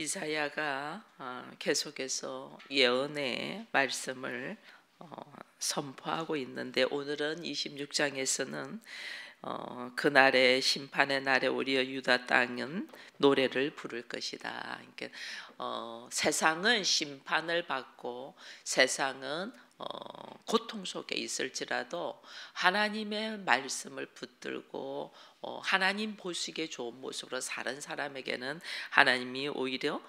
이사야가 계속해서 예언의 말씀을 선포하고 있는데, 오늘은 26장에서는 그날의 심판의 날에 우리의 유다 땅은 노래를 부를 것이다. 그러니까 세상은 심판을 받고 세상은 고통 속에 있을지라도 하나님의 말씀을 붙들고 하나님 보시기에 좋은 모습으로 사는 사람에게는 하나님이 오히려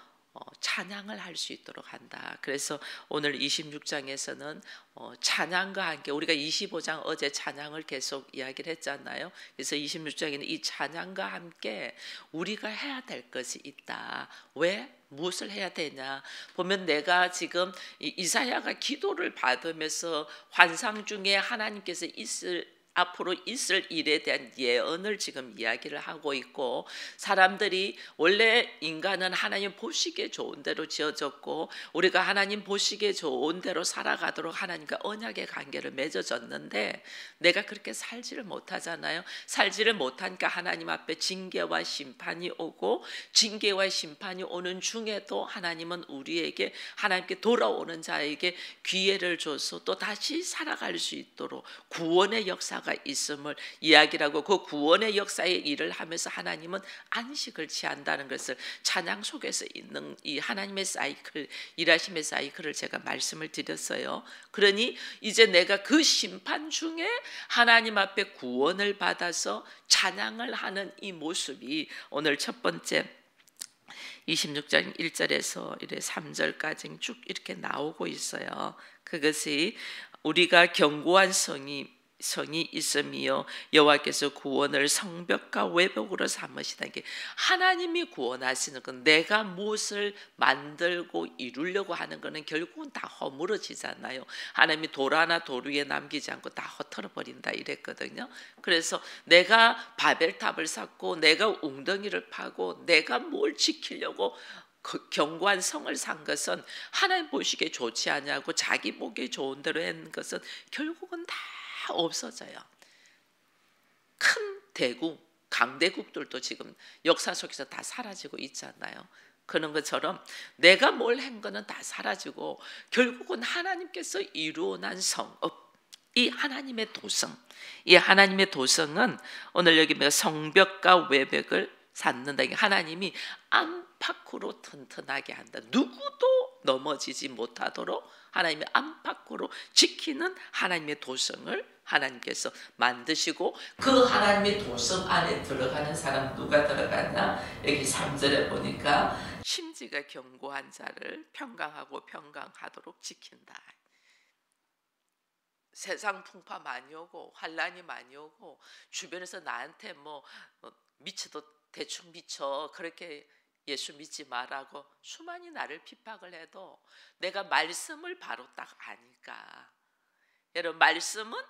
찬양을 할 수 있도록 한다. 그래서 오늘 26장에서는 찬양과 함께, 우리가 25장 어제 찬양을 계속 이야기를 했잖아요. 그래서 26장에는 이 찬양과 함께 우리가 해야 될 것이 있다. 왜? 무엇을 해야 되냐? 보면 내가 지금 이사야가 기도를 받으면서 환상 중에 하나님께서 앞으로 있을 일에 대한 예언을 지금 이야기를 하고 있고, 사람들이 원래 인간은 하나님 보시기에 좋은 대로 지어졌고 우리가 하나님 보시기에 좋은 대로 살아가도록 하나님과 언약의 관계를 맺어졌는데 내가 그렇게 살지를 못하잖아요. 살지를 못하니까 하나님 앞에 징계와 심판이 오고, 징계와 심판이 오는 중에도 하나님은 우리에게, 하나님께 돌아오는 자에게 기회를 줘서 또 다시 살아갈 수 있도록 구원의 역사가 있음을 이야기를 하고, 그 구원의 역사의 일을 하면서 하나님은 안식을 취한다는 것을 찬양 속에서 있는 이 하나님의 사이클, 일하심의 사이클을 제가 말씀을 드렸어요. 그러니 이제 내가 그 심판 중에 하나님 앞에 구원을 받아서 찬양을 하는 이 모습이 오늘 첫 번째 26장 1절에서 3절까지 쭉 이렇게 나오고 있어요. 그것이 우리가 견고한 성이 있음이요 여호와께서 구원을 성벽과 외벽으로 삼으시다. 이게 하나님이 구원하시는 건, 내가 무엇을 만들고 이루려고 하는 거는 결국은 다 허물어지잖아요. 하나님이 돌 하나 돌 위에 남기지 않고 다 흩어져 버린다 이랬거든요. 그래서 내가 바벨탑을 쌓고 내가 웅덩이를 파고 내가 뭘 지키려고 그 견고한 성을 산 것은 하나님 보시기에 좋지 않냐고 자기 보기에 좋은 대로 한 것은 결국은 다 없어져요. 큰 대국, 강대국들도 지금 역사 속에서 다 사라지고 있잖아요. 그런 것처럼 내가 뭘 한 거는 다 사라지고 결국은 하나님께서 이루어난 성읍, 이 하나님의 도성, 이 하나님의 도성은 오늘 여기 성벽과 외벽을 쌓는다. 하나님이 안팎으로 튼튼하게 한다. 누구도 넘어지지 못하도록 하나님의 안팎으로 지키는 하나님의 도성을 하나님께서 만드시고, 그 하나님의 도성 안에 들어가는 사람 누가 들어가냐? 여기 3절에 보니까 심지가 견고한 자를 평강하고 평강하도록 지킨다. 세상 풍파 많이 오고 환란이 많이 오고 주변에서 나한테 미쳐도 대충 미쳐, 그렇게 예수 믿지 말라고 수많이 나를 핍박을 해도 내가 말씀을 바로 딱 아니까. 여러분, 말씀은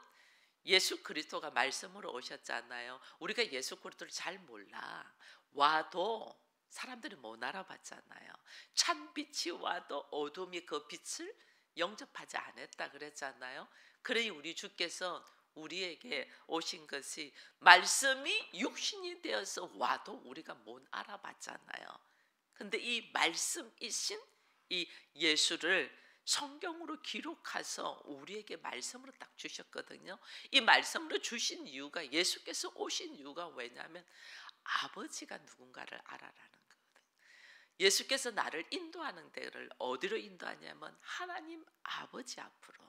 예수 그리스도가 말씀으로 오셨잖아요. 우리가 예수 그리스도를 잘 몰라. 와도 사람들이 못 알아봤잖아요. 찬 빛이 와도 어둠이 그 빛을 영접하지 않았다 그랬잖아요. 그러니 우리 주께서 우리에게 오신 것이 말씀이 육신이 되어서 와도 우리가 못 알아봤잖아요. 근데 이 말씀이신 이 예수를 성경으로 기록해서 우리에게 말씀으로 딱 주셨거든요. 이 말씀으로 주신 이유가, 예수께서 오신 이유가 왜냐하면 아버지가 누군가를 알아라는 거거든요. 예수께서 나를 인도하는 데를 어디로 인도하냐면 하나님 아버지 앞으로.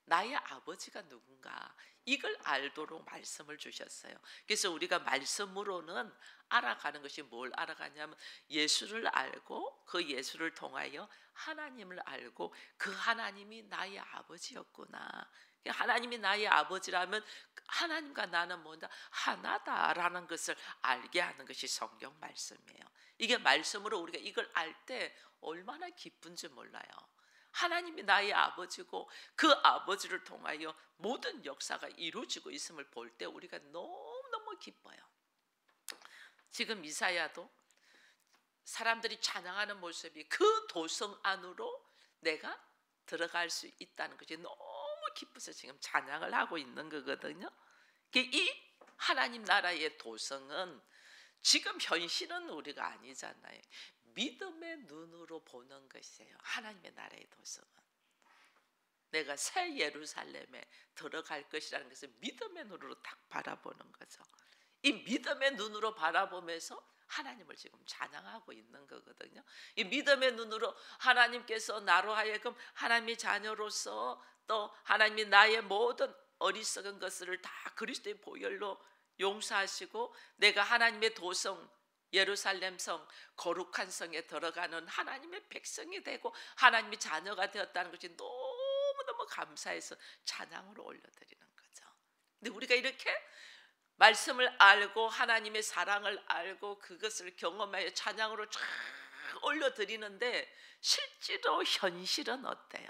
나의 아버지가 누군가, 이걸 알도록 말씀을 주셨어요. 그래서 우리가 말씀으로는 알아가는 것이 뭘 알아가냐면 예수를 알고 그 예수를 통하여 하나님을 알고 그 하나님이 나의 아버지였구나. 하나님이 나의 아버지라면 하나님과 나는 뭐냐? 하나다라는 것을 알게 하는 것이 성경 말씀이에요. 이게 말씀으로 우리가 이걸 알 때 얼마나 기쁜지 몰라요. 하나님이 나의 아버지고 그 아버지를 통하여 모든 역사가 이루어지고 있음을 볼 때 우리가 너무너무 기뻐요. 지금 이사야도 사람들이 찬양하는 모습이 그 도성 안으로 내가 들어갈 수 있다는 것이 너무 기뻐서 지금 찬양을 하고 있는 거거든요. 이 하나님 나라의 도성은 지금 현실은 우리가 아니잖아요. 믿음의 눈으로 보는 것이에요. 하나님의 나라의 도성은 내가 새 예루살렘에 들어갈 것이라는 것을 믿음의 눈으로 딱 바라보는 거죠. 이 믿음의 눈으로 바라보면서 하나님을 지금 찬양하고 있는 거거든요. 이 믿음의 눈으로 하나님께서 나로 하여금 하나님의 자녀로서 또 하나님이 나의 모든 어리석은 것을 다 그리스도의 보혈로 용서하시고 내가 하나님의 도성 예루살렘 성 거룩한 성에 들어가는 하나님의 백성이 되고 하나님의 자녀가 되었다는 것이 너무너무 감사해서 찬양으로 올려드리는 거죠. 근데 우리가 이렇게 말씀을 알고 하나님의 사랑을 알고 그것을 경험하여 찬양으로 쫙 올려드리는데 실제로 현실은 어때요?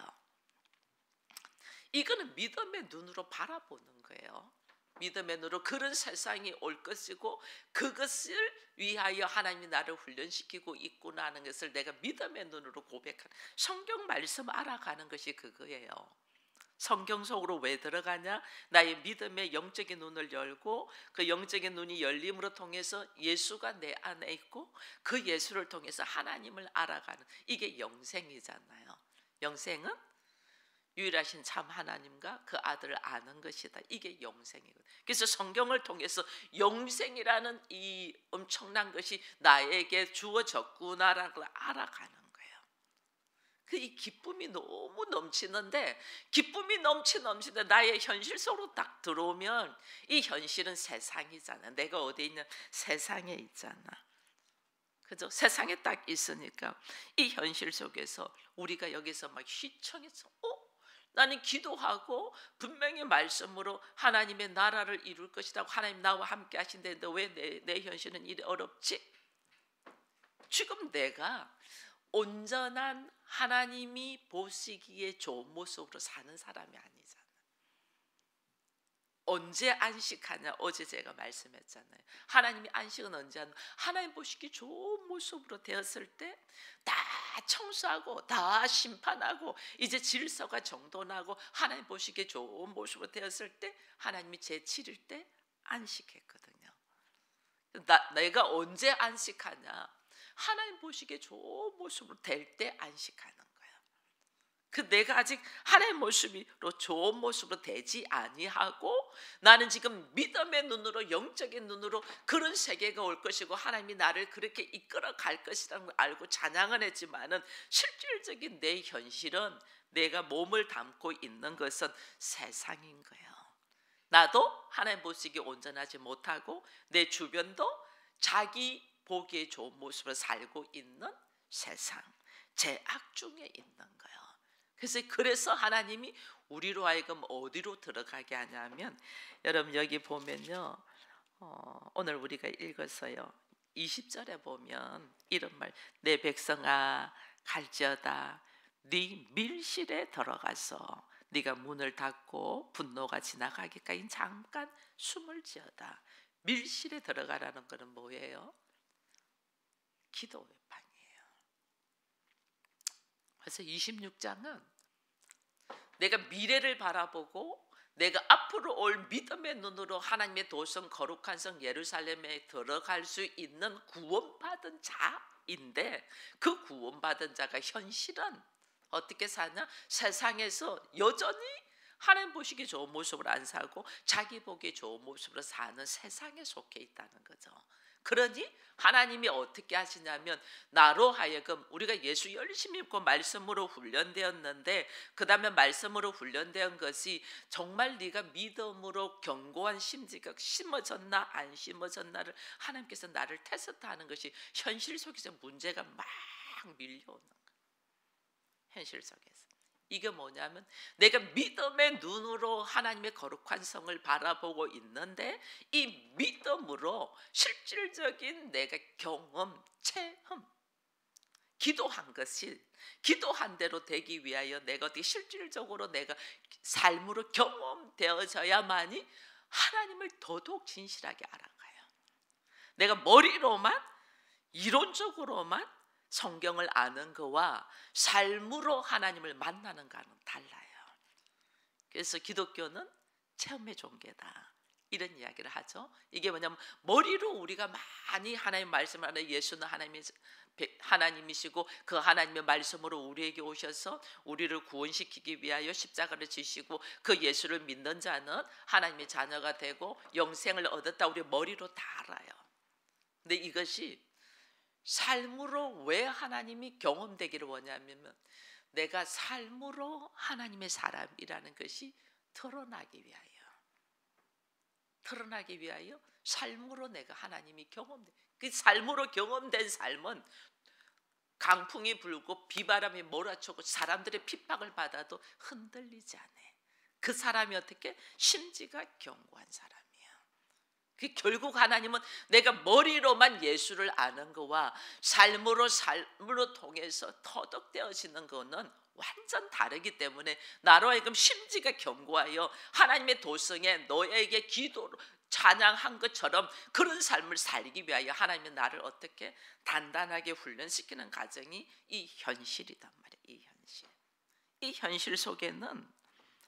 이거는 믿음의 눈으로 바라보는 거예요. 믿음의 눈으로 그런 세상이 올 것이고 그것을 위하여 하나님이 나를 훈련시키고 있구나 하는 것을 내가 믿음의 눈으로 고백하는 성경 말씀 알아가는 것이 그거예요. 성경 속으로 왜 들어가냐? 나의 믿음의 영적인 눈을 열고 그 영적인 눈이 열림으로 통해서 예수가 내 안에 있고 그 예수를 통해서 하나님을 알아가는 이게 영생이잖아요. 영생은 유일하신 참 하나님과 그 아들을 아는 것이다. 이게 영생이거든요. 그래서 성경을 통해서 영생이라는 이 엄청난 것이 나에게 주어졌구나라는 걸 알아가는 거예요. 이 기쁨이 너무 넘치는데 기쁨이 넘치는데 나의 현실 속으로 딱 들어오면 이 현실은 세상이잖아. 내가 어디 있냐? 세상에 있잖아. 그죠? 세상에 딱 있으니까 이 현실 속에서 우리가 여기서 막 휘청해서 나는 기도하고 분명히 말씀으로 하나님의 나라를 이룰 것이다. 하나님 나와 함께 하신다는데 왜 내 현실은 이리 어렵지? 지금 내가 온전한 하나님이 보시기에 좋은 모습으로 사는 사람이 아니잖아. 언제 안식하냐? 어제 제가 말씀했잖아요. 하나님이 안식은 언제 하냐? 하나님 보시기 좋은 모습으로 되었을 때 다 청소하고 다 심판하고 이제 질서가 정돈하고 하나님 보시기에 좋은 모습으로 되었을 때 하나님이 제7일 때 안식했거든요. 내가 언제 안식하냐? 하나님 보시기에 좋은 모습으로 될 때 안식하는 거예요. 내가 아직 하나님 모습으로 좋은 모습으로 되지 아니하고 나는 지금 믿음의 눈으로 영적인 눈으로 그런 세계가 올 것이고 하나님이 나를 그렇게 이끌어 갈 것이라는 걸 알고 찬양을 했지만은 실질적인 내 현실은 내가 몸을 담고 있는 것은 세상인 거예요. 나도 하나님 보시기에 온전하지 못하고 내 주변도 자기 보기에 좋은 모습으로 살고 있는 세상, 죄악 중에 있는 거예요. 그래서 하나님이 우리로 하여금 어디로 들어가게 하냐면 여러분 여기 보면요. 오늘 우리가 읽었어요. 20절에 보면 이런 말, 내 백성아 갈지어다 네 밀실에 들어가서 네가 문을 닫고 분노가 지나가기까지 잠깐 숨을 지어다. 밀실에 들어가라는 것은 뭐예요? 기도의 방이에요. 그래서 26장은 내가 미래를 바라보고 내가 앞으로 올 믿음의 눈으로 하나님의 도성 거룩한 성 예루살렘에 들어갈 수 있는 구원받은 자인데 그 구원받은 자가 현실은 어떻게 사냐? 세상에서 여전히 하나님 보시기에 좋은 모습으로 안 살고 자기 보기에 좋은 모습으로 사는 세상에 속해 있다는 거죠. 그러니 하나님이 어떻게 하시냐면 나로 하여금 우리가 예수 열심히 믿고 말씀으로 훈련되었는데 그 다음에 말씀으로 훈련된 것이 정말 네가 믿음으로 견고한 심지가 심어졌나 안 심어졌나를 하나님께서 나를 테스트하는 것이 현실 속에서 문제가 막 밀려오는 거예요. 현실 속에서. 이게 뭐냐면 내가 믿음의 눈으로 하나님의 거룩한 성을 바라보고 있는데 이 믿음으로 실질적인 내가 경험, 체험 기도한 것이 기도한 대로 되기 위하여 내가 어떻게 실질적으로 내가 삶으로 경험되어져야만이 하나님을 더더욱 진실하게 알아가요. 내가 머리로만 이론적으로만 성경을 아는 거와 삶으로 하나님을 만나는 거는 달라요. 그래서 기독교는 체험의 종교다. 이런 이야기를 하죠. 이게 뭐냐면 머리로 우리가 많이 하나님 말씀을 하는 예수는 하나님이시고 그 하나님의 말씀으로 우리에게 오셔서 우리를 구원시키기 위하여 십자가를 지시고 그 예수를 믿는 자는 하나님의 자녀가 되고 영생을 얻었다 우리 머리로 다 알아요. 근데 이것이 삶으로 왜 하나님이 경험되기를 원하냐면 내가 삶으로 하나님의 사람이라는 것이 드러나기 위하여 삶으로 내가 하나님이 경험돼. 그 삶으로 경험된 삶은 강풍이 불고 비바람이 몰아치고 사람들의 핍박을 받아도 흔들리지 않아. 그 사람이 어떻게 심지가 견고한 사람이야. 결국 하나님은 내가 머리로만 예수를 아는 거와 삶으로 통해서 터득되어지는 거는 완전 다르기 때문에 나로 하여금 심지가 견고하여 하나님의 도성에 너에게 기도로 찬양한 것처럼 그런 삶을 살기 위하여 하나님은 나를 어떻게 단단하게 훈련시키는 과정이 이 현실이단 말이에요. 이 현실 속에는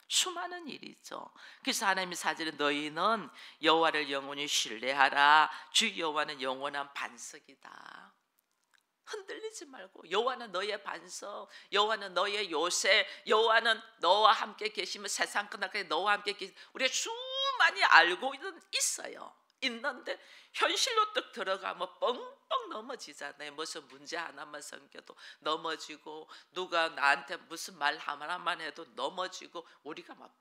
수많은 일이 있죠. 그래서 하나님이 사실은 너희는 여호와를 영원히 신뢰하라. 주 여호와는 영원한 반석이다. 흔들리지 말고 여호와는 너의 반석, 여호와는 너의 요새, 여호와는 너와 함께 계시면 세상 끝날까지 너와 함께 계시. 우리가 수많이 알고 있어요. 있는데 현실로 딱 들어가면 뻥뻥 넘어지잖아요. 무슨 문제 하나만 생겨도 넘어지고 누가 나한테 무슨 말 하나만 해도 넘어지고 우리가 막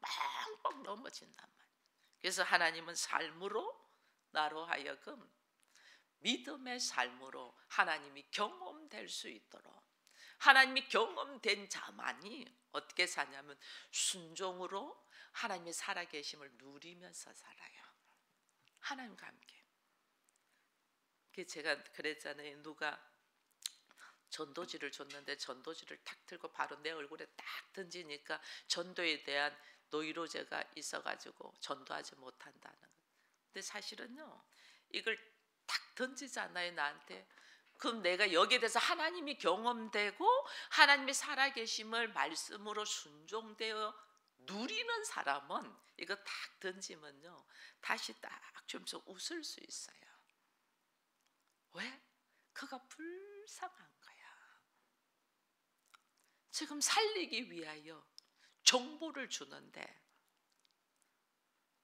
뻥뻥 넘어진단 말이에요. 그래서 하나님은 삶으로 나로 하여금 믿음의 삶으로 하나님이 경험될 수 있도록 하나님이 경험된 자만이 어떻게 사냐면 순종으로 하나님의 살아계심을 누리면서 살아요. 하나님과 함께. 제가 그랬잖아요. 누가 전도지를 줬는데 전도지를 탁 들고 바로 내 얼굴에 딱 던지니까 전도에 대한 노이로제가 있어가지고 전도하지 못한다는 거. 근데 사실은요, 이걸 탁 던지잖아요, 나한테. 그럼 내가 여기에 대해서 하나님이 경험되고 하나님의 살아계심을 말씀으로 순종되어 누리는 사람은 이거 딱 던지면요 다시 딱 주면서 웃을 수 있어요. 왜? 그가 불쌍한 거야. 지금 살리기 위하여 정보를 주는데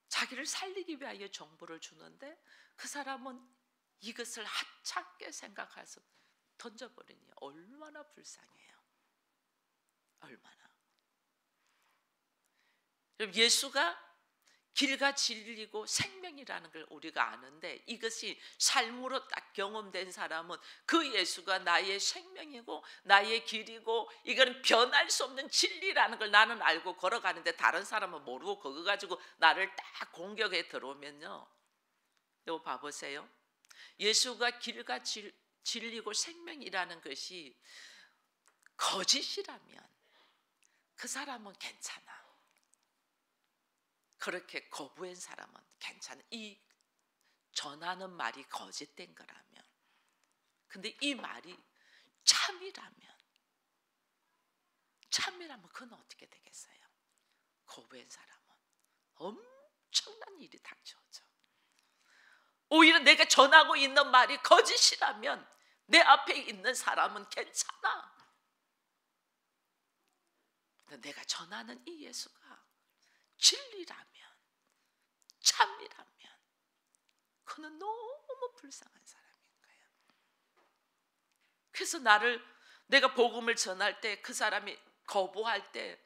자기를 살리기 위하여 정보를 주는데 그 사람은 이것을 하찮게 생각해서 던져버리니 얼마나 불쌍해요. 얼마나. 예수가 길과 진리고 생명이라는 걸 우리가 아는데 이것이 삶으로 딱 경험된 사람은 그 예수가 나의 생명이고 나의 길이고 이건 변할 수 없는 진리라는 걸 나는 알고 걸어가는데 다른 사람은 모르고 그거 가지고 나를 딱 공격해 들어오면요, 이거 봐보세요. 예수가 길과 진리고 생명이라는 것이 거짓이라면 그 사람은 괜찮아. 그렇게 거부한 사람은 괜찮아. 이 전하는 말이 거짓된 거라면. 근데 이 말이 참이라면 그건 어떻게 되겠어요? 거부한 사람은 엄청난 일이 닥쳐오죠. 오히려 내가 전하고 있는 말이 거짓이라면 내 앞에 있는 사람은 괜찮아. 근데 내가 전하는 이 예수가 진리라면 참이라면 그는 너무 불쌍한 사람인 거예요. 그래서 내가 복음을 전할 때 그 사람이 거부할 때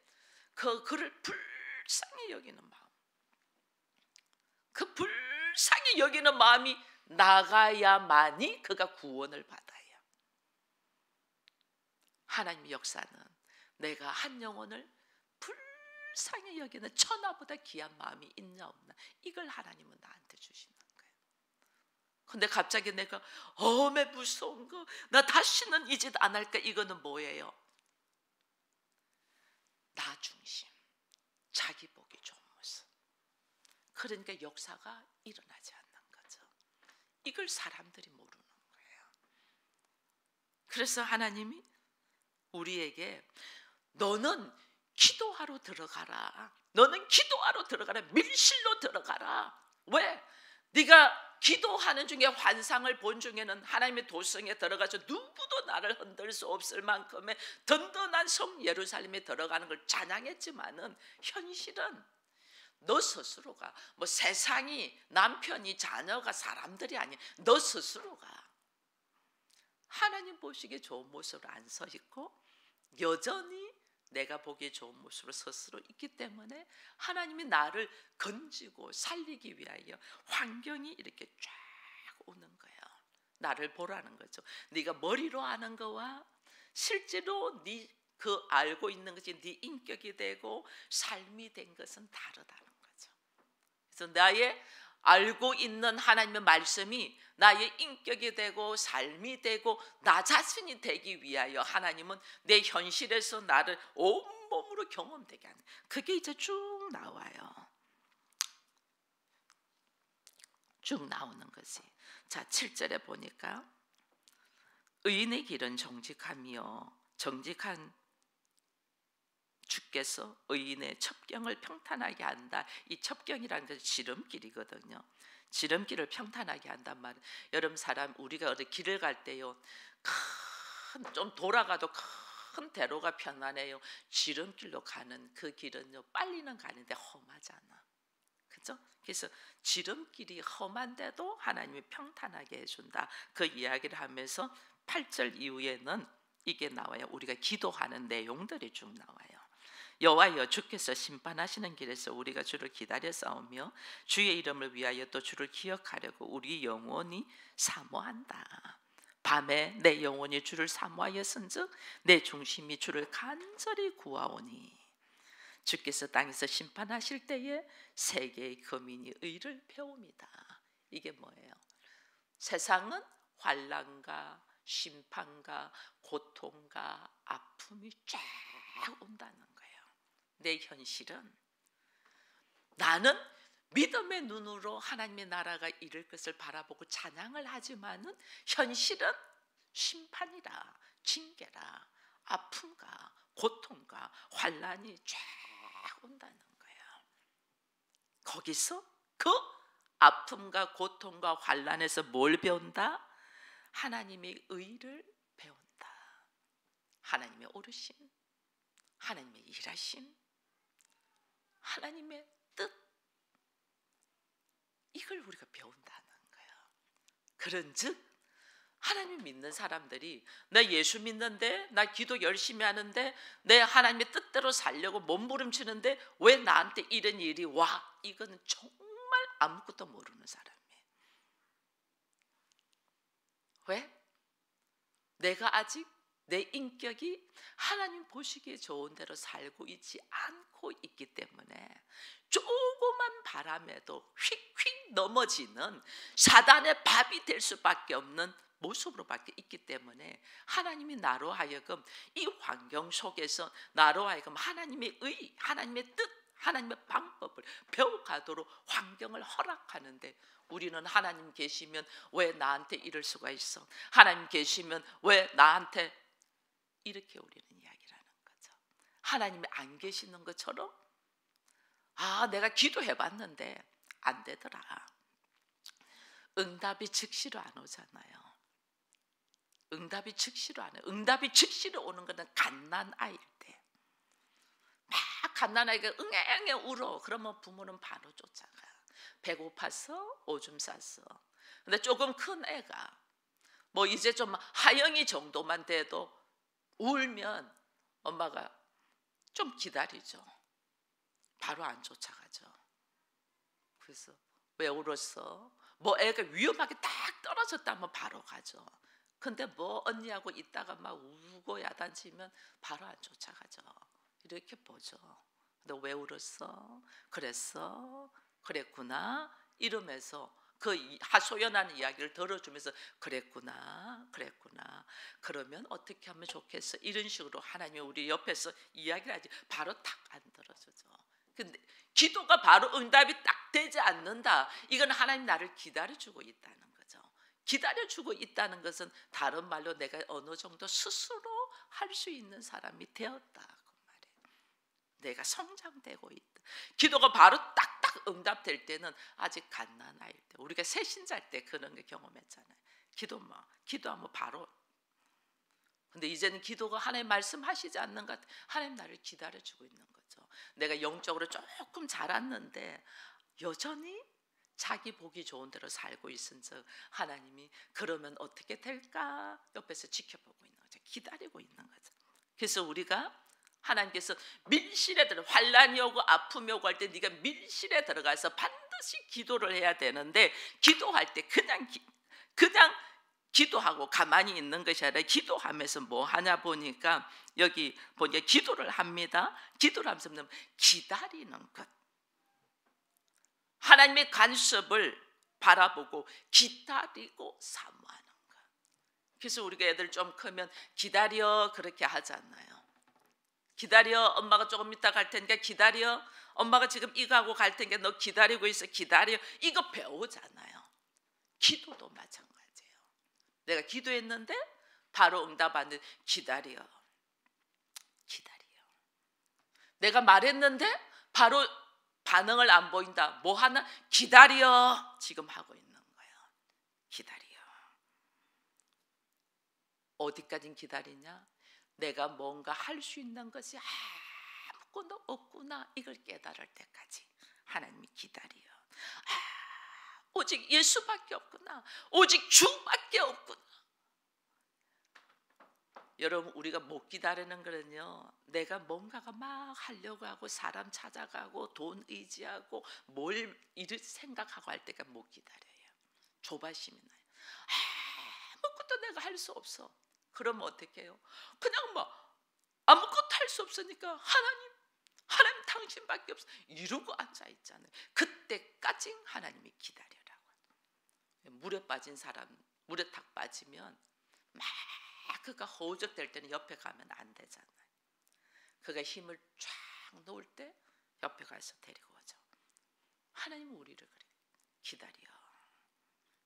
그를 불쌍히 여기는 마음, 그 불쌍히 여기는 마음이 나가야만이 그가 구원을 받아요. 하나님의 역사는 내가 한 영혼을 불쌍히 여기는 천하보다 귀한 마음이 있냐 없나, 이걸 하나님은 나한테 주시는 거예요. 근데 갑자기 내가 어메 무서운 거, 나 다시는 이 짓 안 할까, 이거는 뭐예요? 나 중심, 자기 보기 좋은 모습. 그러니까 역사가 일어나지 않는 거죠. 이걸 사람들이 모르는 거예요. 그래서 하나님이 우리에게 너는 기도하러 들어가라. 너는 기도하러 들어가라. 밀실로 들어가라. 왜? 네가 기도하는 중에 환상을 본 중에는 하나님의 도성에 들어가서 누구도 나를 흔들 수 없을 만큼의 든든한 성 예루살렘에 들어가는 걸 찬양했지만은 현실은 너 스스로가 뭐 세상이 남편이 자녀가 사람들이 아니야. 너 스스로가 하나님 보시기에 좋은 모습으로 안 서 있고 여전히 내가 보기에 좋은 모습으로 스스로 있기 때문에 하나님이 나를 건지고 살리기 위하여 환경이 이렇게 쫙 오는 거예요. 나를 보라는 거죠. 네가 머리로 아는 거와 실제로 네 그 알고 있는 것이 네 인격이 되고 삶이 된 것은 다르다는 거죠. 그래서 나의 알고 있는 하나님의 말씀이 나의 인격이 되고 삶이 되고 나 자신이 되기 위하여 하나님은 내 현실에서 나를 온몸으로 경험되게 하는, 그게 이제 쭉 나와요. 쭉 나오는 것이. 자, 7절에 보니까 의인의 길은 정직함이요 정직한 주께서 의인의 첩경을 평탄하게 한다. 이 첩경이라는 것은 지름길이거든요. 지름길을 평탄하게 한단 말이에요. 여러분 사람 우리가 어디 길을 갈 때요, 좀 돌아가도 큰 대로가 편안해요. 지름길로 가는 그 길은요 빨리는 가는데 험하잖아. 그죠? 그래서 지름길이 험한데도 하나님이 평탄하게 해준다. 그 이야기를 하면서 8절 이후에는 이게 나와요. 우리가 기도하는 내용들이 쭉 나와요. 여호와여 주께서 심판하시는 길에서 우리가 주를 기다려 싸우며 주의 이름을 위하여 또 주를 기억하려고 우리 영혼이 사모한다. 밤에 내 영혼이 주를 사모하였은즉 내 중심이 주를 간절히 구하오니 주께서 땅에서 심판하실 때에 세계의 거민이 의를 배웁니다. 이게 뭐예요? 세상은 환난과 심판과 고통과 아픔이 쫙 온다는 거예요. 내 현실은 나는 믿음의 눈으로 하나님의 나라가 이룰 것을 바라보고 찬양을 하지만은 현실은 심판이라 징계라 아픔과 고통과 환난이 쫙 온다는 거예요. 거기서 그 아픔과 고통과 환난에서 뭘 배운다? 하나님의 의를 배운다. 하나님의 오르심, 하나님의 일하심, 하나님의 뜻, 이걸 우리가 배운다는 거예요. 그런즉 하나님 믿는 사람들이 나 예수 믿는데 나 기도 열심히 하는데 내 하나님의 뜻대로 살려고 몸부림치는데 왜 나한테 이런 일이 와? 이거는 정말 아무것도 모르는 사람이에요. 왜? 내가 아직 내 인격이 하나님 보시기에 좋은 대로 살고 있지 않고 있기 때문에 조그만 바람에도 휙휙 넘어지는 사단의 밥이 될 수밖에 없는 모습으로밖에 있기 때문에 하나님이 나로 하여금 이 환경 속에서 나로 하여금 하나님의 의, 하나님의 뜻, 하나님의 방법을 배워가도록 환경을 허락하는데 우리는 하나님 계시면 왜 나한테 이럴 수가 있어? 하나님 계시면 왜 나한테 이렇게 우리는 이야기를 하는 거죠. 하나님이 안 계시는 것처럼 내가 기도해봤는데 안 되더라. 응답이 즉시로 안 오잖아요. 응답이 즉시로 안 와요. 응답이 즉시로 오는 것은 갓난아이일 때. 막 갓난아이가 응애응애 울어. 그러면 부모는 바로 쫓아가. 배고파서 오줌 쌌어. 근데 조금 큰 애가 뭐 이제 좀 하영이 정도만 돼도 울면 엄마가 좀 기다리죠. 바로 안 쫓아가죠. 그래서 왜 울었어? 뭐 애가 위험하게 딱 떨어졌다면 바로 가죠. 근데 뭐 언니하고 있다가 막 우고 야단치면 바로 안 쫓아가죠. 이렇게 보죠. 근데 왜 울었어? 그랬어? 그랬구나? 이러면서 그 하소연하는 이야기를 들어주면서 그랬구나 그러면 어떻게 하면 좋겠어? 이런 식으로 하나님이 우리 옆에서 이야기를 하지 바로 탁 안 들어주죠. 근데 기도가 바로 응답이 딱 되지 않는다. 이건 하나님 나를 기다려주고 있다는 거죠. 기다려주고 있다는 것은 다른 말로 내가 어느 정도 스스로 할 수 있는 사람이 되었다 그 말이에요. 내가 성장되고 있다. 기도가 바로 딱딱 딱 응답될 때는 아직 갓난아이일 때, 우리가 새신자일 때 그런 게 경험했잖아요. 기도하면 바로. 근데 이제는 기도가 하나님 말씀하시지 않는 것 같아요. 하나님 나를 기다려주고 있는 거죠. 내가 영적으로 조금 자랐는데 여전히 자기 보기 좋은 대로 살고 있은즉 하나님이 그러면 어떻게 될까 옆에서 지켜보고 있는 거죠. 기다리고 있는 거죠. 그래서 우리가 하나님께서 밀실에 들어 환난이 오고 아픔이 오고 할 때 네가 밀실에 들어가서 반드시 기도를 해야 되는데, 기도할 때 그냥 기도하고 가만히 있는 것이 아니라 기도하면서 뭐 하냐 보니까 여기 보니까 기도를 합니다. 기도를 하면서 기다리는 것, 하나님의 간섭을 바라보고 기다리고 사모하는 것. 그래서 우리가 애들 좀 크면 기다려 그렇게 하지 않나요? 기다려, 엄마가 조금 이따 갈 테니까 기다려, 엄마가 지금 이거 하고 갈 테니까 너 기다리고 있어, 기다려, 이거 배우잖아요. 기도도 마찬가지예요. 내가 기도했는데 바로 응답 안 돼, 기다려. 내가 말했는데 바로 반응을 안 보인다, 뭐 하나? 기다려. 지금 하고 있는 거예요. 기다려. 어디까지 기다리냐? 내가 뭔가 할 수 있는 것이 아무것도 없구나, 이걸 깨달을 때까지 하나님이 기다려. 오직 예수밖에 없구나, 오직 주밖에 없구나. 여러분, 우리가 못 기다리는 거는요, 내가 뭔가가 막 하려고 하고 사람 찾아가고 돈 의지하고 뭘 이렇게 생각하고 할 때가 못 기다려요. 조바심이 나요. 아무것도 내가 할 수 없어. 그러면 어떻게 해요? 그냥 뭐 아무것도 할 수 없으니까 하나님 당신밖에 없어 이러고 앉아있잖아요. 그때까지 하나님이 기다려라고. 물에 빠진 사람, 물에 탁 빠지면 막 그가 허우적될 때는 옆에 가면 안 되잖아요. 그가 힘을 쫙 놓을 때 옆에 가서 데리고 오죠. 하나님은 우리를 그래, 기다려.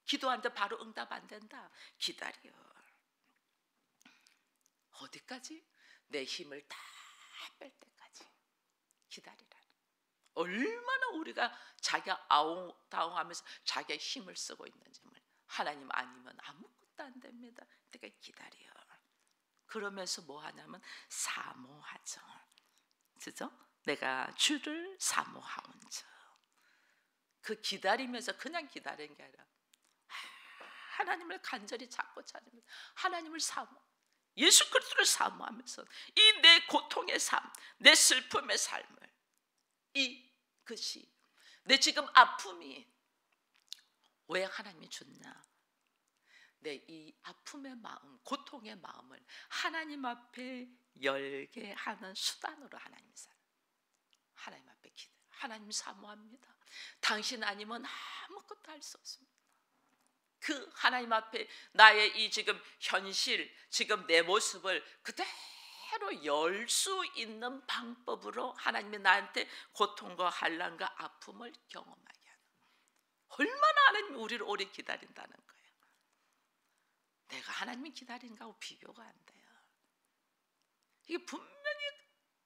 기도하는데 바로 응답 안 된다, 기다려. 어디까지? 내 힘을 다 뺄 때까지 기다리라. 얼마나 우리가 자기가 아웅다웅하면서 자기의 힘을 쓰고 있는지, 하나님 아니면 아무것도 안 됩니다. 그러니까 기다려. 그러면서 뭐 하냐면 사모하죠. 그죠? 내가 주를 사모하온즉. 그 기다리면서 그냥 기다리는 게 아니라 하나님을 간절히 찾고 찾으면서 하나님을 사모, 예수 그리스도를 사모하면서 이 내 고통의 삶, 내 슬픔의 삶을, 이것이 내 지금 아픔이 왜 하나님이 줬냐, 내 이 아픔의 마음, 고통의 마음을 하나님 앞에 열게 하는 수단으로 하나님이 살아요. 하나님 앞에 기도, 하나님 사모합니다. 당신 아니면 아무것도 할 수 없습니다. 그 하나님 앞에 나의 이 지금 현실, 지금 내 모습을 그대로 열 수 있는 방법으로 하나님이 나한테 고통과 환난과 아픔을 경험하게 하는, 얼마나 하나님이 우리를 오래 기다린다는 거예요. 내가 하나님이 기다리는 거하고 비교가 안 돼요. 이게 분명히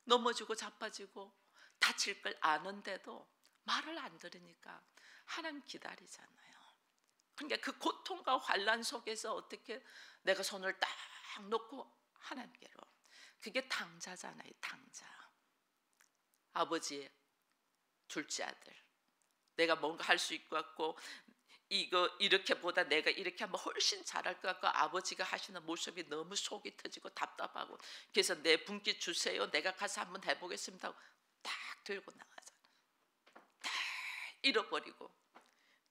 넘어지고 자빠지고 다칠 걸 아는데도 말을 안 들으니까 하나님 기다리잖아요. 그러니까 그 고통과 환난 속에서 어떻게 내가 손을 딱 놓고 하나님께로, 그게 당자잖아요. 당자. 아버지의 둘째 아들, 내가 뭔가 할 수 있고 같고 이거 이렇게보다 내가 이렇게 하면 훨씬 잘할 것 같고 아버지가 하시는 모습이 너무 속이 터지고 답답하고, 그래서 내 분기 주세요, 내가 가서 한번 해보겠습니다 하고 딱 들고 나가잖아요. 다 잃어버리고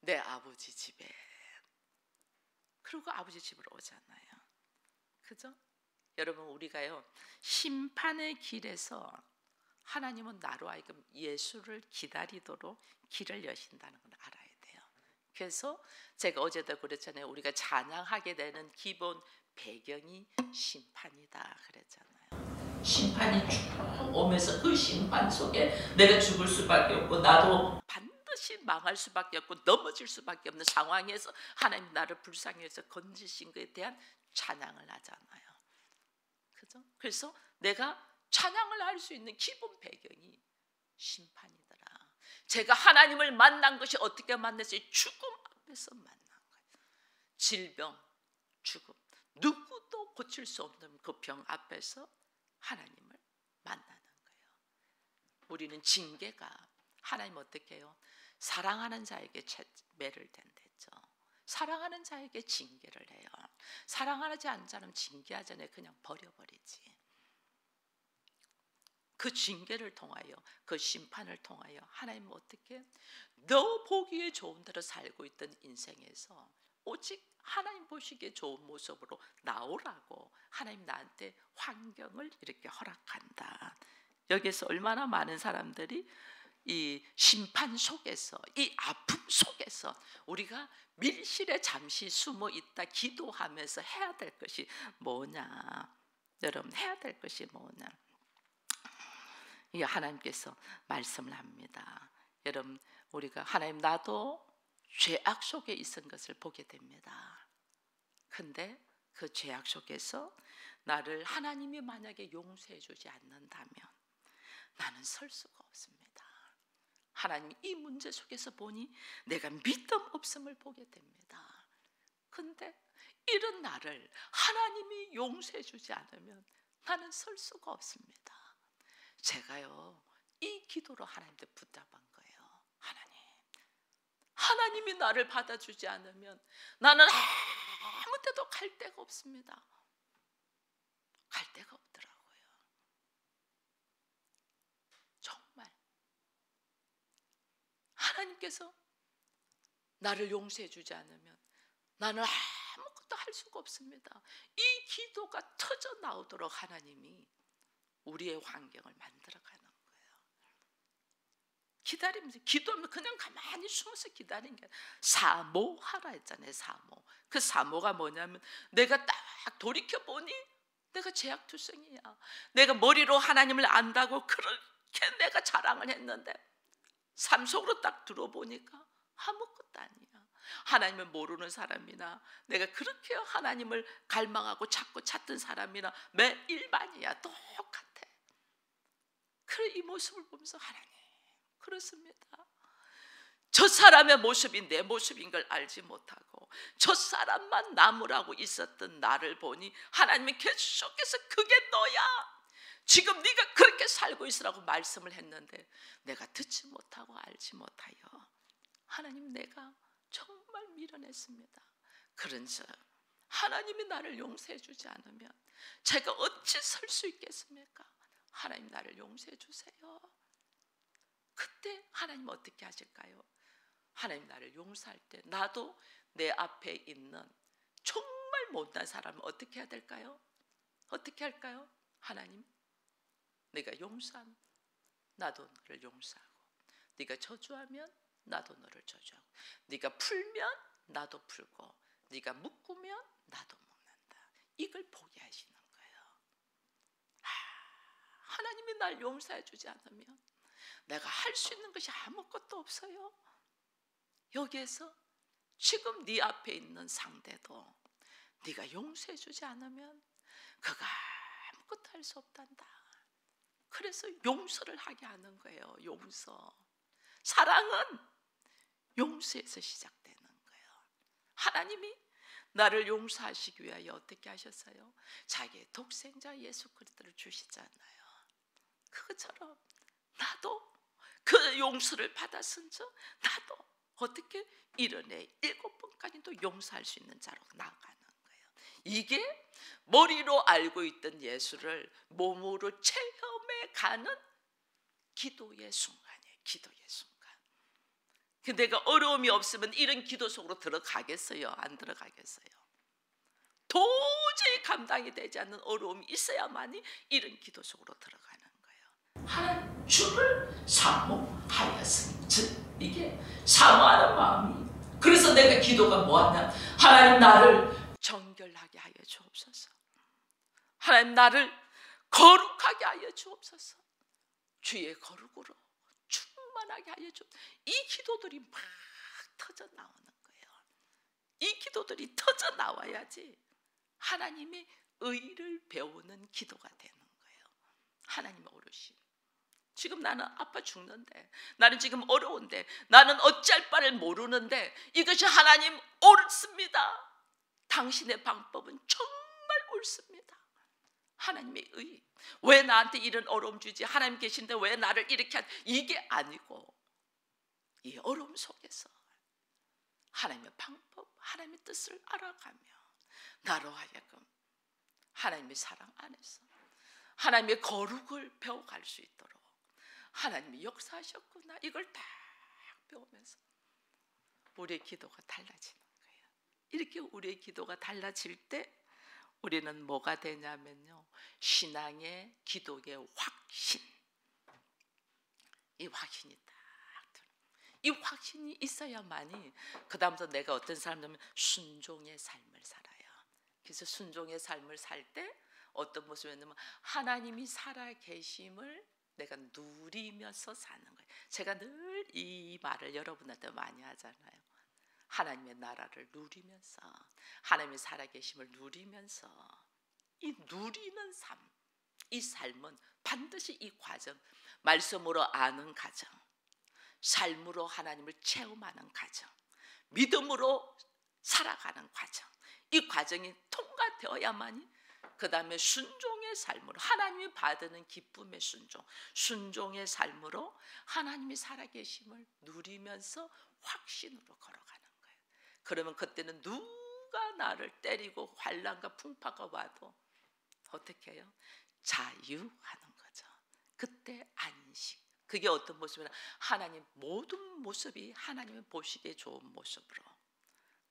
내 아버지 집에, 그리고 아버지 집으로 오잖아요. 그죠? 여러분, 우리가요 심판의 길에서 하나님은 나로 하여금 예수를 기다리도록 길을 여신다는 걸 알아야 돼요. 그래서 제가 어제도 그랬잖아요. 우리가 찬양하게 되는 기본 배경이 심판이다 그랬잖아요. 심판이 쭉 오면서 그 심판 속에 내가 죽을 수밖에 없고 나도 반드시 망할 수밖에 없고 넘어질 수밖에 없는 상황에서 하나님 나를 불쌍히 해서 건지신 것에 대한 찬양을 하잖아요. 그죠? 그래서 내가 찬양을 할 수 있는 기본 배경이 심판이더라. 제가 하나님을 만난 것이 어떻게 만났어요? 죽음 앞에서 만난 거예요. 질병, 죽음, 누구도 고칠 수 없는 그 병 앞에서 하나님을 만나는 거예요. 우리는 징계가, 하나님 어떻게 해요? 사랑하는 자에게 매를 된댔죠. 사랑하는 자에게 징계를 해요. 사랑하지 않는 자는 징계하잖아요. 그냥 버려버리지. 그 징계를 통하여, 그 심판을 통하여 하나님은 어떻게, 너 보기에 좋은 대로 살고 있던 인생에서 오직 하나님 보시기에 좋은 모습으로 나오라고 하나님 나한테 환경을 이렇게 허락한다. 여기서 얼마나 많은 사람들이 이 심판 속에서, 이 아픔 속에서 우리가 밀실에 잠시 숨어 있다 기도하면서 해야 될 것이 뭐냐? 여러분, 해야 될 것이 뭐냐? 이 하나님께서 말씀을 합니다. 여러분, 우리가 하나님, 나도 죄악 속에 있은 것을 보게 됩니다. 근데 그 죄악 속에서 나를 하나님이 만약에 용서해 주지 않는다면 나는 설 수가 없습니다. 하나님, 이 문제 속에서 보니 내가 믿음 없음을 보게 됩니다. 근데 이런 나를 하나님이 용서해 주지 않으면 나는 설 수가 없습니다. 제가요, 이 기도로 하나님께 붙잡은 거예요. 하나님이 나를 받아주지 않으면 나는 아무 데도 갈 데가 없습니다. 갈 데가 없더라고요. 정말 하나님께서 나를 용서해 주지 않으면 나는 아무것도 할 수가 없습니다. 이 기도가 터져 나오도록 하나님이 우리의 환경을 만들어가는 거예요. 기다리면서, 기도하면 그냥 가만히 숨어서 기다리는 게 아니라 사모하라 했잖아요. 사모. 그 사모가 뭐냐면, 내가 딱 돌이켜보니 내가 죄악투성이야. 내가 머리로 하나님을 안다고 그렇게 내가 자랑을 했는데 삶 속으로 딱 들어보니까 아무것도 아니야. 하나님을 모르는 사람이나 내가 그렇게 하나님을 갈망하고 찾고 찾던 사람이나 매 일반이야. 똑같아. 그래, 이 모습을 보면서 하나님, 그렇습니다. 저 사람의 모습이 내 모습인 걸 알지 못하고 저 사람만 나무라고 있었던 나를 보니 하나님이 계속해서 그게 너야. 지금 네가 그렇게 살고 있으라고 말씀을 했는데 내가 듣지 못하고 알지 못하여 하나님, 내가 정말 미련했습니다. 그런즉 하나님이 나를 용서해 주지 않으면 제가 어찌 설 수 있겠습니까? 하나님, 나를 용서해 주세요. 그때 하나님 어떻게 하실까요? 하나님 나를 용서할 때 나도 내 앞에 있는 정말 못난 사람을 어떻게 해야 될까요? 어떻게 할까요? 하나님, 네가 용서하면 나도 너를 용서하고, 네가 저주하면 나도 너를 저주하고, 네가 풀면 나도 풀고, 네가 묶으면 나도 묶는다. 이걸 보게 하시는 거예요. 하나님이 날 용서해 주지 않으면 내가 할 수 있는 것이 아무것도 없어요. 여기에서 지금 네 앞에 있는 상대도 네가 용서해 주지 않으면 그가 아무것도 할 수 없단다. 그래서 용서를 하게 하는 거예요. 용서. 사랑은 용서에서 시작되는 거예요. 하나님이 나를 용서하시기 위하여 어떻게 하셨어요? 자기의 독생자 예수 그리스도를 주시잖아요. 그것처럼 나도 그 용서를 받았은즉 나도 어떻게 이른에 7번까지도 용서할 수 있는 자로 나아가는 거예요. 이게 머리로 알고 있던 예수를 몸으로 체험해 가는 기도의 순간이에요. 기도의 순간. 내가 어려움이 없으면 이런 기도 속으로 들어가겠어요? 안 들어가겠어요? 도저히 감당이 되지 않는 어려움이 있어야만이 이런 기도 속으로 들어가는 거예요. 하나님, 주를 사모하였으니, 즉 이게 사모하는 마음이. 그래서 내가 기도가 뭐하냐? 하나님, 나를 정결하게 하여 주옵소서. 하나님, 나를 거룩하게 하여 주옵소서. 주의 거룩으로 충만하게 하여 주옵소서. 이 기도들이 막 터져 나오는 거예요. 이 기도들이 터져 나와야지 하나님의 의를 배우는 기도가 되는 거예요. 하나님의 오르심. 지금 나는 아파 죽는데, 나는 지금 어려운데, 나는 어찌할 바를 모르는데 이것이 하나님 옳습니다. 당신의 방법은 정말 옳습니다. 하나님의 의. 왜 나한테 이런 어려움 주지? 하나님 계신데 왜 나를 이렇게 이게 아니고, 이 어려움 속에서 하나님의 방법, 하나님의 뜻을 알아가며 나로 하여금 하나님의 사랑 안에서 하나님의 거룩을 배워갈 수 있도록 하나님이 역사하셨구나, 이걸 딱 배우면서 우리의 기도가 달라지는 거예요. 이렇게 우리의 기도가 달라질 때 우리는 뭐가 되냐면요, 신앙의 기도의 확신, 이 확신이 딱, 이 확신이 있어야만이 그 다음부터 내가 어떤 사람이냐면 순종의 삶을 살아요. 그래서 순종의 삶을 살 때 어떤 모습이냐면 하나님이 살아계심을 내가 누리면서 사는 거예요. 제가 늘 이 말을 여러분한테 많이 하잖아요. 하나님의 나라를 누리면서, 하나님의 살아계심을 누리면서, 이 누리는 삶, 이 삶은 반드시 이 과정, 말씀으로 아는 과정, 삶으로 하나님을 체험하는 과정, 믿음으로 살아가는 과정, 이 과정이 통과되어야만이 그 다음에 순종의 삶으로 하나님이 받는 기쁨의 순종, 순종의 삶으로 하나님이 살아계심을 누리면서 확신으로 걸어가는 거예요. 그러면 그때는 누가 나를 때리고 환난과 풍파가 와도 어떻게 해요? 자유하는 거죠. 그때 안식. 그게 어떤 모습이냐, 하나님 모든 모습이 하나님의 보시기에 좋은 모습으로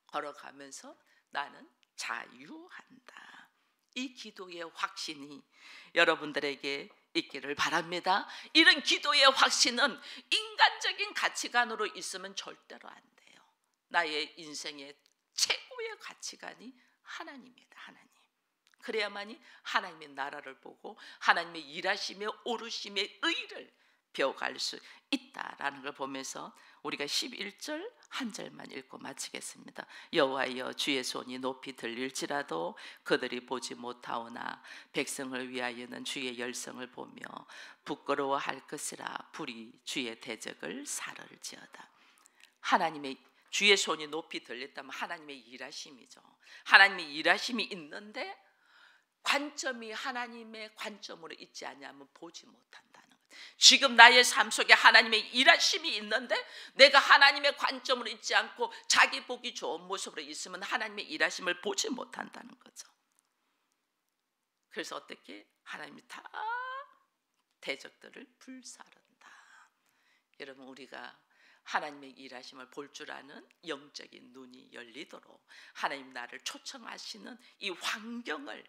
걸어가면서 나는 자유한다. 이 기도의 확신이 여러분들에게 있기를 바랍니다. 이런 기도의 확신은 인간적인 가치관으로 있으면 절대로 안 돼요. 나의 인생의 최고의 가치관이 하나님입니다. 하나님. 그래야만이 하나님의 나라를 보고 하나님의 일하심의 오르심의 의를 배워갈 수 있다라는 걸 보면서 우리가 11절 한 절만 읽고 마치겠습니다. 여호와여, 주의 손이 높이 들릴지라도 그들이 보지 못하오나 백성을 위하여는 주의 열성을 보며 부끄러워할 것이라. 불이 주의 대적을 살을지어다. 하나님의 주의 손이 높이 들렸다면 하나님의 일하심이죠. 하나님의 일하심이 있는데 관점이 하나님의 관점으로 있지 않냐면 보지 못한다는 거예요. 지금 나의 삶 속에 하나님의 일하심이 있는데 내가 하나님의 관점으로 있지 않고 자기 보기 좋은 모습으로 있으면 하나님의 일하심을 보지 못한다는 거죠. 그래서 어떻게? 하나님이 다 대적들을 불사른다. 여러분, 우리가 하나님의 일하심을 볼 줄 아는 영적인 눈이 열리도록 하나님 나를 초청하시는 이 환경을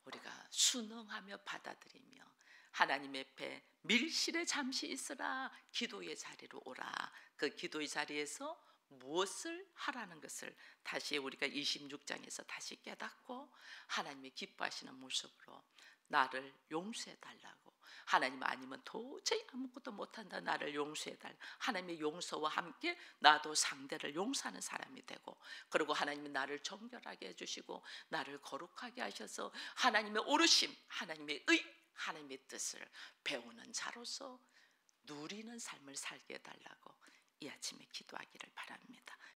우리가 순응하며 받아들이며 하나님 앞에 밀실에 잠시 있으라, 기도의 자리로 오라. 그 기도의 자리에서 무엇을 하라는 것을 다시 우리가 26장에서 다시 깨닫고 하나님의 기뻐하시는 모습으로 나를 용서해 달라고, 하나님 아니면 도저히 아무것도 못한다, 나를 용서해 달라, 하나님의 용서와 함께 나도 상대를 용서하는 사람이 되고, 그리고 하나님이 나를 정결하게 해주시고 나를 거룩하게 하셔서 하나님의 오르심, 하나님의 의, 하나님의 뜻을 배우는 자로서 누리는 삶을 살게 해달라고 이 아침에 기도하기를 바랍니다.